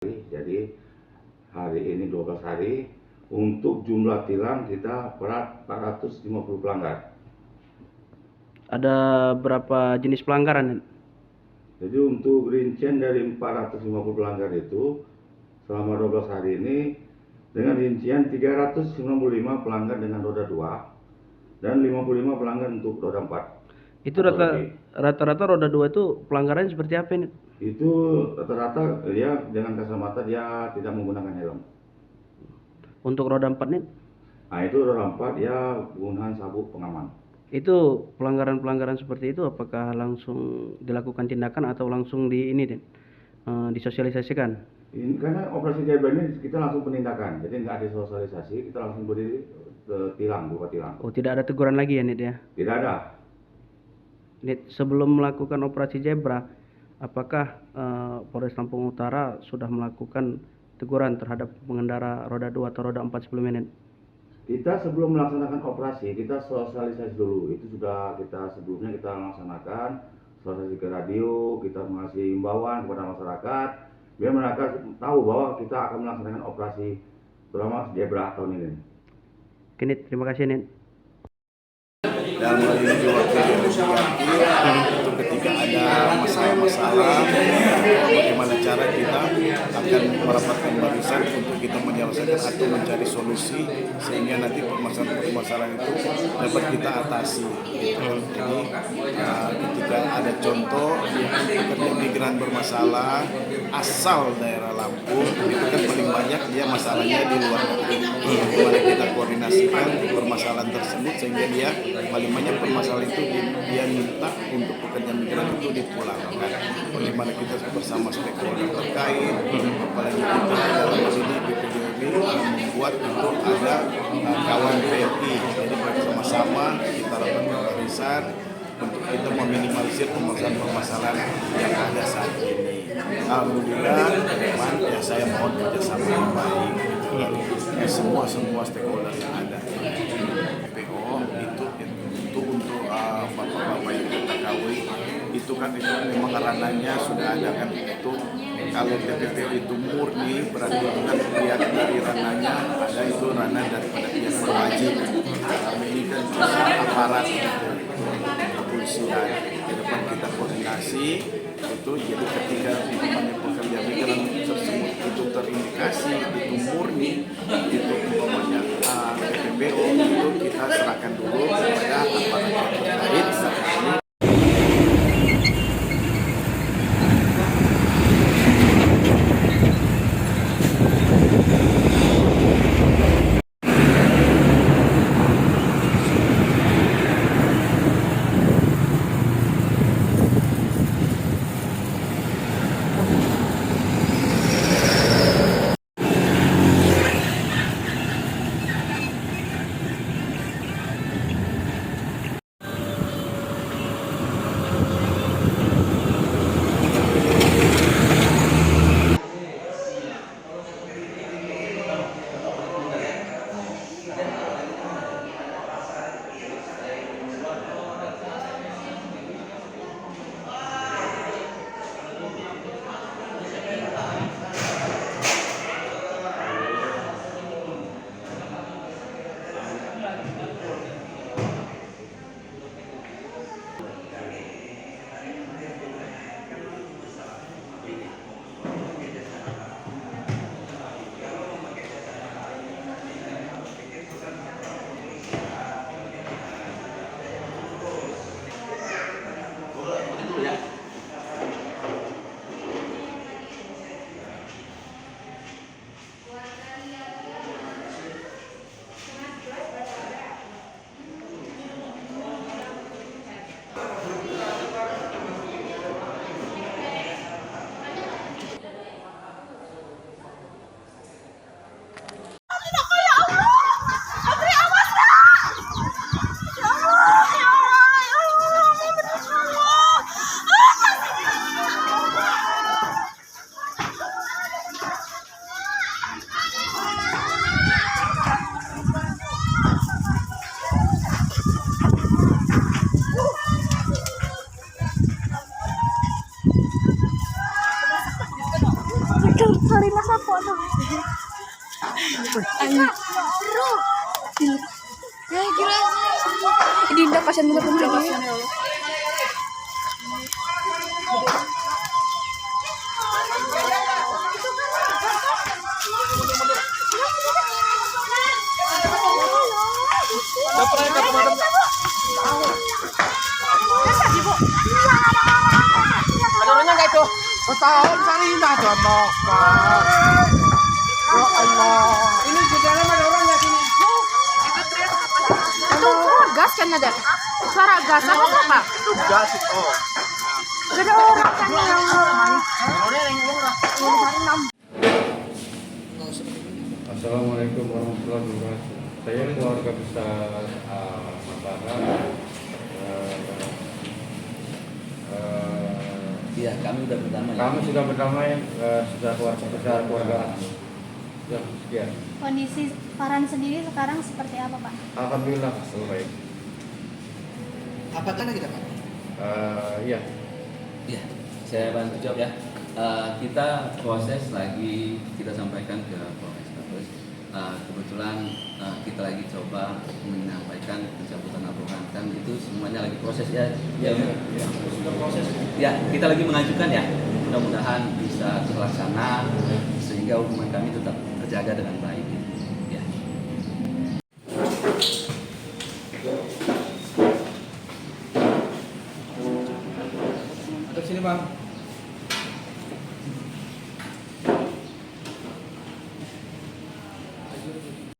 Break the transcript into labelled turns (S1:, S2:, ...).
S1: Jadi hari ini 12 hari, untuk jumlah tilang kita 450 pelanggar.
S2: Ada berapa jenis pelanggaran?
S1: Jadi untuk rincian dari 450 pelanggar itu selama 12 hari ini dengan rincian 395 pelanggar dengan roda 2 dan 55 pelanggar untuk roda 4.
S2: Itu rata-rata roda 2 itu pelanggarannya seperti apa ini?
S1: Itu rata-rata dia dengan kacamata dia tidak menggunakan helm.
S2: Untuk roda 4 nih?
S1: Nah itu roda 4 dia penggunaan sabuk pengaman.
S2: Itu pelanggaran-pelanggaran seperti itu apakah langsung dilakukan tindakan atau langsung disosialisasikan?
S1: Ini karena operasi Jabra ini kita langsung penindakan, jadi nggak ada sosialisasi, kita langsung beri tilang, berupa tilang.
S2: Oh, tidak ada teguran lagi ya, Nid ya?
S1: Tidak ada.
S2: Nid, sebelum melakukan operasi Zebra, apakah Polres Lampung Utara sudah melakukan teguran terhadap pengendara roda 2 atau roda 4 sebelumnya, Nid?
S1: Kita sebelum melaksanakan operasi, kita sosialisasi dulu. Itu sudah sebelumnya kita laksanakan sosialisasi ke radio, kita mengasih imbauan kepada masyarakat, biar mereka tahu bahwa kita akan melaksanakan operasi terutama Zebra tahun ini.
S2: Oke, Nid, terima kasih, Nid.
S3: Dalam hal ini juga untuk ketika ada masalah-masalah, bagaimana cara kita akan merapatkan barisan untuk kita menyelesaikan atau mencari solusi sehingga nanti permasalahan itu dapat kita atasi. Jadi ketika ada contoh pekerja migran bermasalah asal daerah Lampung, itu kan paling banyak dia masalahnya di luar negeri. Bagaimana kita koordinasikan permasalahan tersebut sehingga dia paling banyak permasalahan itu dia minta untuk pekerja migran itu dipulangkan. Bagaimana kita bersama stakeholder terkait, apalagi kita dalam hal ini BPDB membuat untuk ada kawan PLI. Jadi bersama-sama kita lakukan barisan untuk kita meminimalisir permasalahan yang ada saat ini. Alhamdulillah, teman ya saya mohon kerjasama yang baik semua stakeholder yang ada. PO itu untuk bapak-bapak yang kita kawin itu kan itu memang ranahnya sudah ada kan itu. Kalau TPPO itu murni berarti itu kan pihak dari ranahnya ada itu ranah daripada pihak berwajib. Kami ini kan aparat kepolisian. Ke depan kita koordinasi itu jadi ketika pekerja migran tersebut itu terindikasi itu murni itu umpamanya TPPO itu kita serahkan dulu kepada aparat yang terkait.
S4: Ya gila. Dinda kasihan banget sama dia.
S5: Ada orangnya nggak itu? Setahun Sarina contoh. Ya Allah. Ini di dalam ada orang nggak sini?
S4: Itu gas kan ada? Suara gas apa?
S5: Itu gas itu.
S4: Gak ada orang kan ya Allah.
S1: Assalamualaikum warahmatullahi wabarakatuh. Saya keluarga besar Mataram.
S6: Iya, kami sudah berdamai.
S1: Kami sudah berdamai, sudah keluarga besar keluarga. Ya, sekian.
S7: Kondisi Farhan sendiri sekarang seperti apa, Pak?
S1: Alhamdulillah, baik.
S5: Apakah kita Pak?
S1: Iya.
S6: Iya, saya bantu jawab ya. Kita proses lagi, kita sampaikan ke Polrestabes. Kebetulan kita lagi coba menyampaikan pencabutan laporan, kan itu semuanya lagi proses ya. Ya, sudah proses. Ya, kita lagi mengajukan ya. Mudah-mudahan bisa terlaksana sehingga hubungan kami tetap terjaga dengan baik. Ya.
S5: Ada sini Bang.